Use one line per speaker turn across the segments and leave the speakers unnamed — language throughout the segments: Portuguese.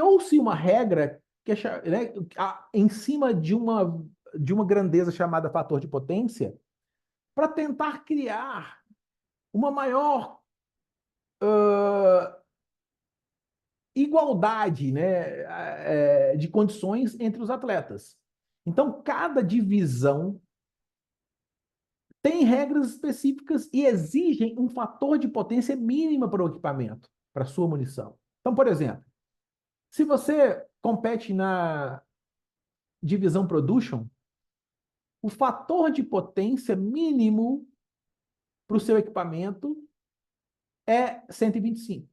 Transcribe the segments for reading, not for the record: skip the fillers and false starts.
criou-se uma regra que né, em cima de uma grandeza chamada fator de potência para tentar criar uma maior igualdade, né, de condições entre os atletas. Então, cada divisão tem regras específicas e exigem um fator de potência mínima para o equipamento, para a sua munição. Então, por exemplo, se você compete na divisão Production, o fator de potência mínimo para o seu equipamento é 125.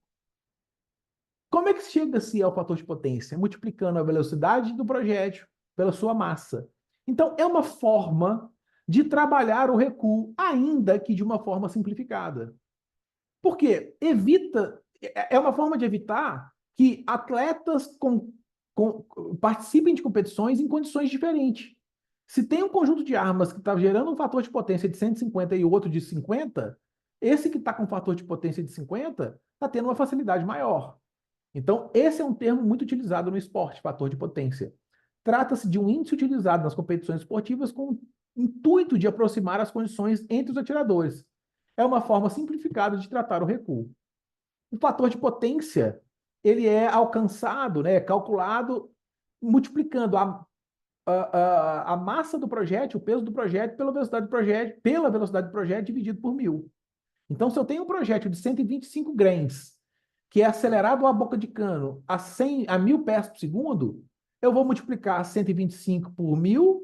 Como é que chega-se ao fator de potência? Multiplicando a velocidade do projétil pela sua massa. Então, é uma forma de trabalhar o recuo, ainda que de uma forma simplificada. Por quê? É uma forma de evitar que atletas participem de competições em condições diferentes. Se tem um conjunto de armas que está gerando um fator de potência de 150 e o outro de 50, esse que está com um fator de potência de 50 está tendo uma facilidade maior. Então, esse é um termo muito utilizado no esporte, fator de potência. Trata-se de um índice utilizado nas competições esportivas com o intuito de aproximar as condições entre os atiradores. É uma forma simplificada de tratar o recuo. O fator de potência, ele é alcançado, né, calculado, multiplicando a massa do projétil, o peso do projétil, pela velocidade do projétil dividido por 1.000. Então, se eu tenho um projétil de 125 grains, que é acelerado à boca de cano a 1.000 peças por segundo, eu vou multiplicar 125 por 1.000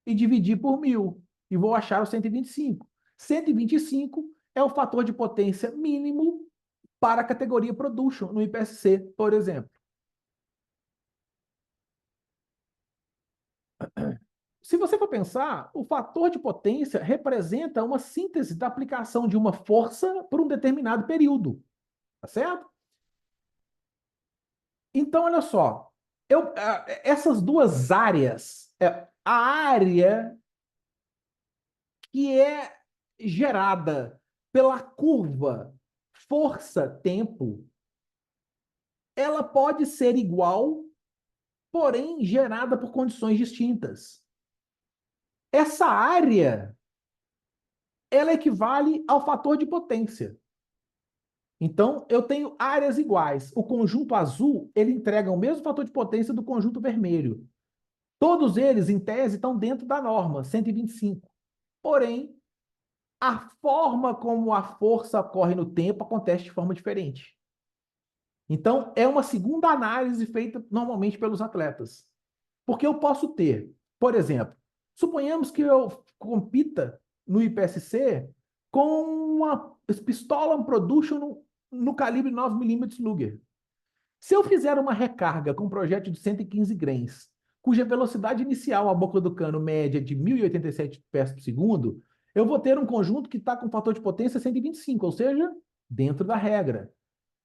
e dividir por 1.000. E vou achar o 125. 125 é o fator de potência mínimo para a categoria Production no IPSC, por exemplo. Se você for pensar, o fator de potência representa uma síntese da aplicação de uma força por um determinado período. Tá certo? Então, olha só. Essas duas áreas, a área que é gerada pela curva força-tempo, ela pode ser igual, porém gerada por condições distintas. Essa área, ela equivale ao fator de potência. Então, eu tenho áreas iguais. O conjunto azul, ele entrega o mesmo fator de potência do conjunto vermelho. Todos eles, em tese, estão dentro da norma, 125. Porém, a forma como a força ocorre no tempo acontece de forma diferente. Então, é uma segunda análise feita normalmente pelos atletas. Porque eu posso ter, por exemplo, suponhamos que eu compita no IPSC com uma pistola Production no calibre 9mm Luger. Se eu fizer uma recarga com um projétil de 115 grains, cuja velocidade inicial à boca do cano média é de 1.087 peças por segundo, eu vou ter um conjunto que está com fator de potência 125, ou seja, dentro da regra.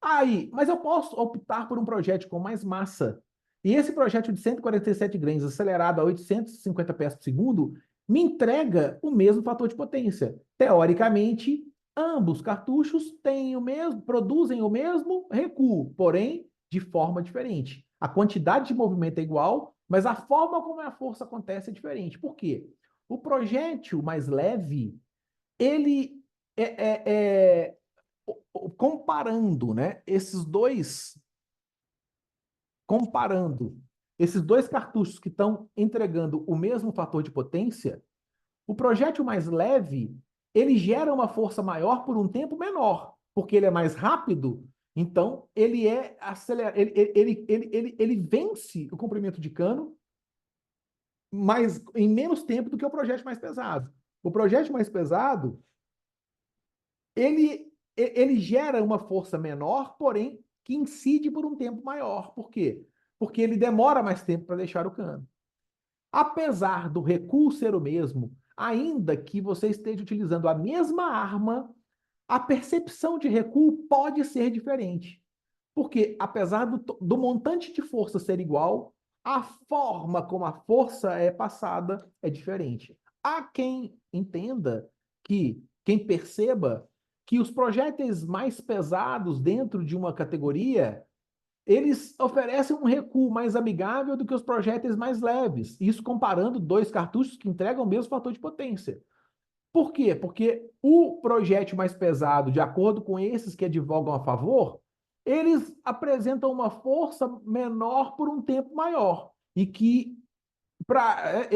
Aí, mas eu posso optar por um projétil com mais massa. E esse projétil de 147 grains acelerado a 850 peças por segundo me entrega o mesmo fator de potência. Teoricamente, ambos cartuchos produzem o mesmo recuo, porém de forma diferente. A quantidade de movimento é igual, mas a forma como a força acontece é diferente. Por quê? O projétil mais leve, ele é comparando, né, comparando esses dois cartuchos que estão entregando o mesmo fator de potência, o projétil mais leve, ele gera uma força maior por um tempo menor, porque ele é mais rápido, então ele ele vence o comprimento de cano em menos tempo do que o projétil mais pesado. O projétil mais pesado, ele gera uma força menor, porém que incide por um tempo maior. Por quê? Porque ele demora mais tempo para deixar o cano. Apesar do recuo ser o mesmo, ainda que você esteja utilizando a mesma arma, a percepção de recuo pode ser diferente. Porque, apesar do montante de força ser igual, a forma como a força é passada é diferente. Há quem entenda quem perceba que os projéteis mais pesados dentro de uma categoria eles oferecem um recuo mais amigável do que os projéteis mais leves. Isso comparando dois cartuchos que entregam o mesmo fator de potência. Por quê? Porque o projétil mais pesado, de acordo com esses que advogam a favor, eles apresentam uma força menor por um tempo maior. E que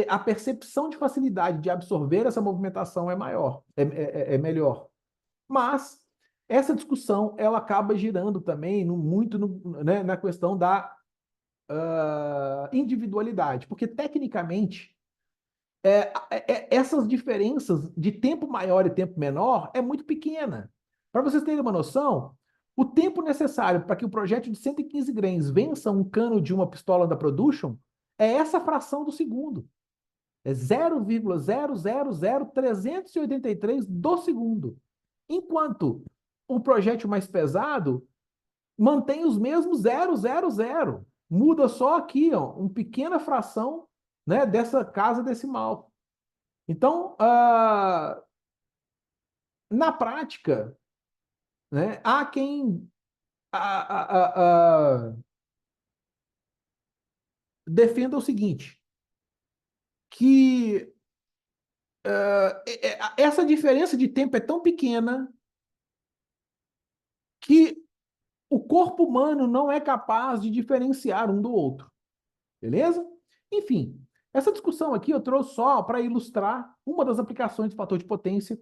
a percepção de facilidade de absorver essa movimentação é maior, é melhor. Mas essa discussão ela acaba girando também muito né, na questão da individualidade, porque tecnicamente essas diferenças de tempo maior e tempo menor é muito pequena. Para vocês terem uma noção, o tempo necessário para que o projétil de 115 grains vença um cano de uma pistola da Production é essa fração do segundo. É 0,000383 do segundo. Enquanto o projétil mais pesado mantém os mesmos 0,00. Muda só aqui, ó, uma pequena fração, né, dessa casa decimal. Então, na prática, né, há quem defenda o seguinte, que essa diferença de tempo é tão pequena que o corpo humano não é capaz de diferenciar um do outro. Beleza? Enfim, essa discussão aqui eu trouxe só para ilustrar uma das aplicações do fator de potência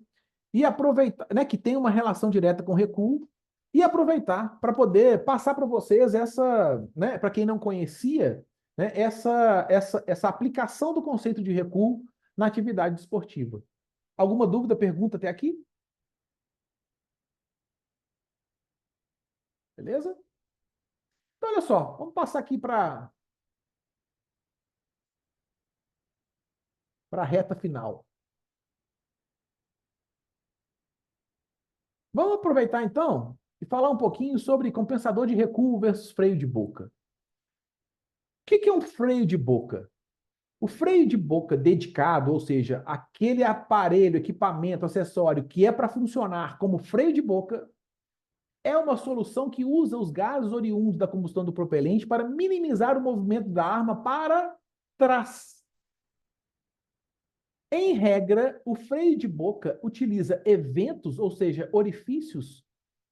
e aproveitar, né, que tem uma relação direta com recuo, e aproveitar para poder passar para vocês essa, né, para quem não conhecia, né, essa aplicação do conceito de recuo na atividade esportiva. Alguma dúvida, pergunta até aqui? Beleza? Então, olha só, vamos passar aqui para a reta final. Vamos aproveitar então e falar um pouquinho sobre compensador de recuo versus freio de boca. O que é um freio de boca? O freio de boca dedicado, ou seja, aquele aparelho, equipamento, acessório que é para funcionar como freio de boca, é uma solução que usa os gases oriundos da combustão do propelente para minimizar o movimento da arma para trás. Em regra, o freio de boca utiliza eventos, ou seja, orifícios,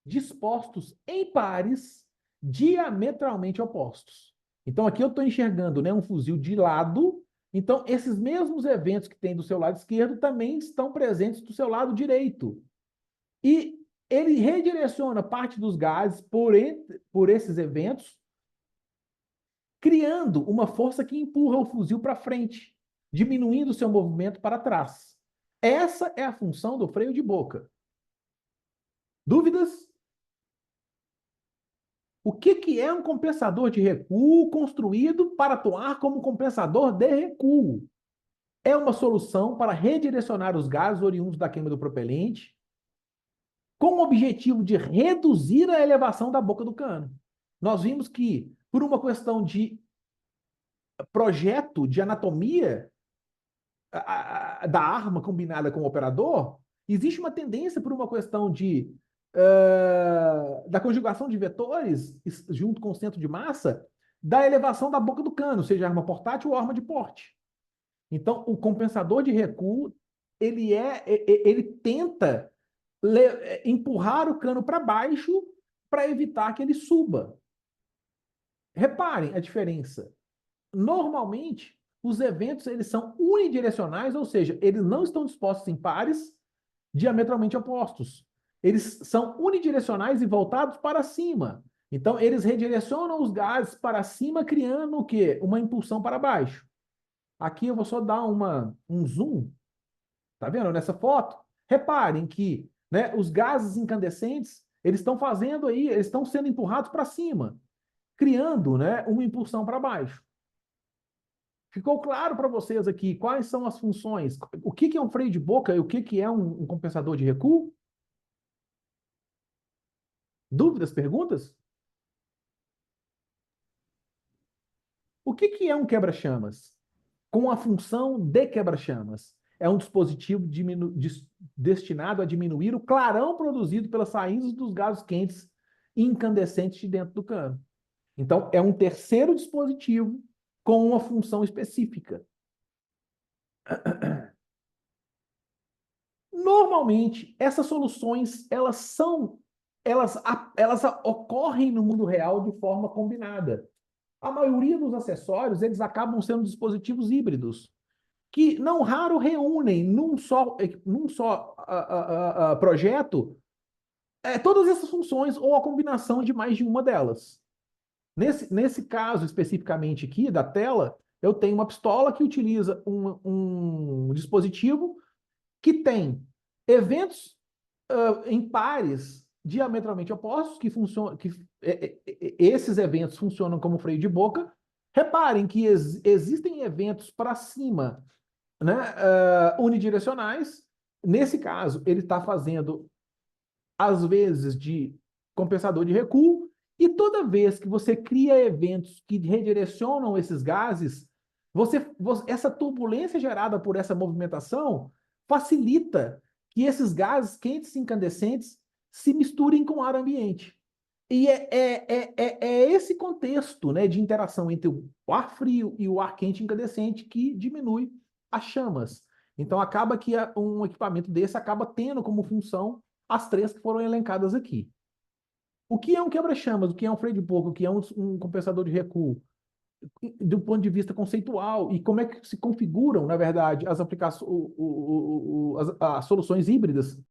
dispostos em pares diametralmente opostos. Então, aqui eu estou enxergando, né, um fuzil de lado. Então, esses mesmos eventos que tem do seu lado esquerdo também estão presentes do seu lado direito. E ele redireciona parte dos gases por esses eventos, criando uma força que empurra o fuzil para frente, diminuindo o seu movimento para trás. Essa é a função do freio de boca. Dúvidas? O que é um compensador de recuo construído para atuar como compensador de recuo? É uma solução para redirecionar os gases oriundos da queima do propelente com o objetivo de reduzir a elevação da boca do cano. Nós vimos que, por uma questão de projeto, de anatomia da arma combinada com o operador, existe uma tendência por uma questão da conjugação de vetores junto com o centro de massa, da elevação da boca do cano, seja arma portátil ou arma de porte. Então, o compensador de recuo, ele tenta empurrar o cano para baixo para evitar que ele suba. Reparem a diferença. Normalmente, os eventos eles são unidirecionais, ou seja, eles não estão dispostos em pares diametralmente opostos. Eles são unidirecionais e voltados para cima. Então, eles redirecionam os gases para cima, criando o quê? Uma impulsão para baixo. Aqui eu vou só dar um zoom, tá vendo? Nessa foto, reparem que, né, os gases incandescentes, eles estão fazendo aí, eles estão sendo empurrados para cima, criando, né, uma impulsão para baixo. Ficou claro para vocês aqui quais são as funções? O que é um freio de boca e o que é um compensador de recuo? Dúvidas, perguntas? O que é um quebra-chamas? Com a função de quebra-chamas. É um dispositivo destinado a diminuir o clarão produzido pelas saídas dos gases quentes e incandescentes de dentro do cano. Então, é um terceiro dispositivo com uma função específica. Normalmente, essas soluções, elas ocorrem no mundo real de forma combinada. A maioria dos acessórios, eles acabam sendo dispositivos híbridos, que não raro reúnem num só projeto todas essas funções ou a combinação de mais de uma delas. Nesse caso especificamente aqui da tela, eu tenho uma pistola que utiliza um dispositivo que tem eventos em pares diametralmente opostos, que funcionam, esses eventos funcionam como freio de boca. Reparem que existem eventos para cima, né, unidirecionais. Nesse caso, ele está fazendo, às vezes, de compensador de recuo, e toda vez que você cria eventos que redirecionam esses gases, essa turbulência gerada por essa movimentação facilita que esses gases quentes e incandescentes se misturem com o ar ambiente. E é esse contexto, né, de interação entre o ar frio e o ar quente incandescente que diminui as chamas. Então, acaba que um equipamento desse acaba tendo como função as três que foram elencadas aqui. O que é um quebra-chamas? O que é um freio de boca? O que é um compensador de recuo? Do ponto de vista conceitual, e como é que se configuram, na verdade, as aplicações, as soluções híbridas